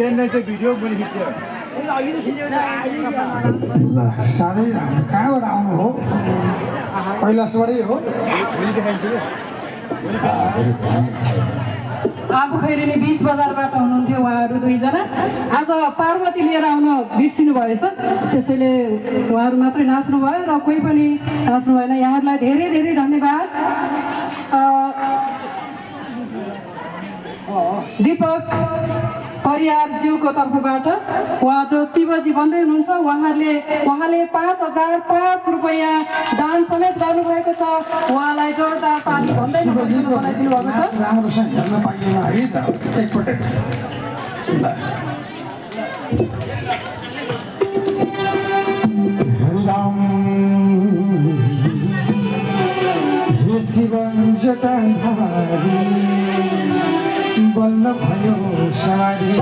त्यसलाई चाहिँ भिडियो मैले खिच्यो साह्रै कहाँबाट आउनु हो कैलाशबाटै हो आफू खैरेनी बीच बजारबाट हुनुहुन्थ्यो उहाँहरू दुईजना आज पार्वती लिएर आउन बिर्सिनु भएछ त्यसैले उहाँहरू मात्रै नाच्नु भयो र कोही पनि नाच्नु भएन यहाँहरूलाई धेरै धेरै धन्यवाद दीपक परियारज्यूको तर्फबाट उहाँ जो शिवजी भन्दै हुनुहुन्छ उहाँले 5,005 रुपैयाँ दान समेत गर्नुभएको छ उहाँलाई जोरदार ताली भन्दै बनाइदिनु भएको छ राम्रोसँग हेर्न पाइएन है त एकपटक हरिराम हे शिव जटाधारी बल्ल भयो सारी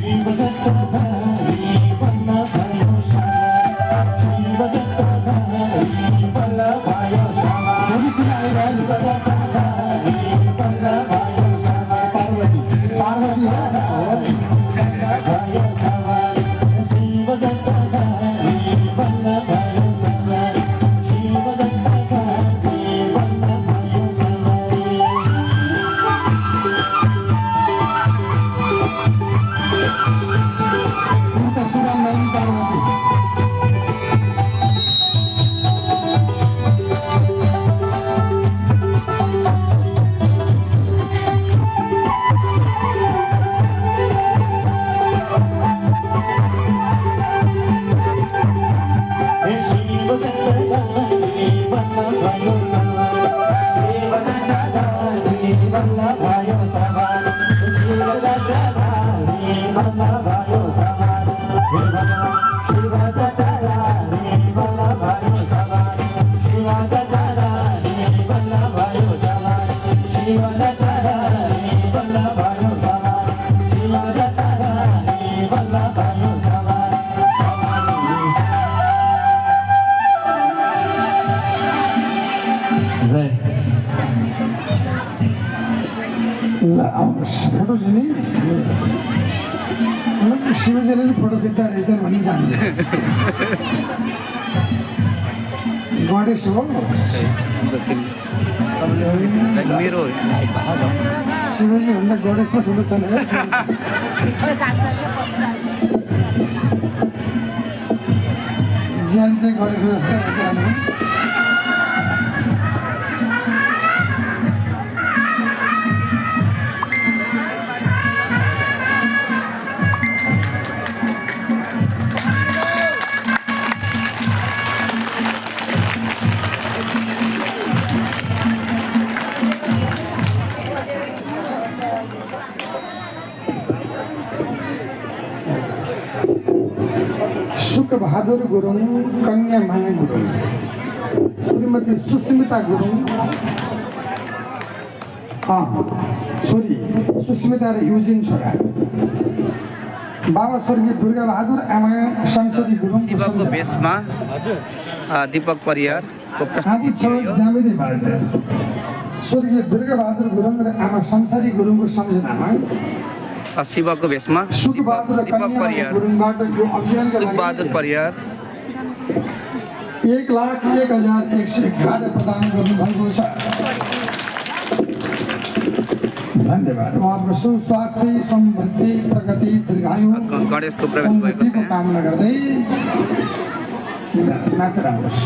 शिव जटाधारी बल्ल भयो सारी शिव जटाधारी बल्ल भयो सारी बल्ल भयो पार्वती पार्वती शिव जटाधारी बल्ल भयो शिव जटाधारी बल्ल भयो फोटो लिने शिवजीले फोटो खिच्दा रहेछ भन्ने जान्नु गणेश हो मेरो शिवजी भन्दा गणेशमा ठुलो छ ज्यान चाहिँ गणेश बहादुर गुरुङ कन्या माया गुरुङ श्रीमती सुस्मिता गुरुङ छोरी सुस्मिता र युजिन छोरा बाबा स्वर्गीय दुर्गा बहादुर आमा संसदी गुरुङ शिवको भेषमा दीपक परियारको जामिदी बाल्छ स्वर्गीय दुर्गा बहादुर गुरुङ र आमा संसदी गुरुङको सम्झनामा शिवको भेषमा दीपक परियार सुखबहादुर परियार 1,01,111 प्रदान गर्नुभएको छ धन्यवाद उहाँको सुस्वास्थ्य समृद्धि प्रगति दीर्घायु गणेशको प्रवेश भएको छ कामना गर्दै नाचेर आउनुहोस्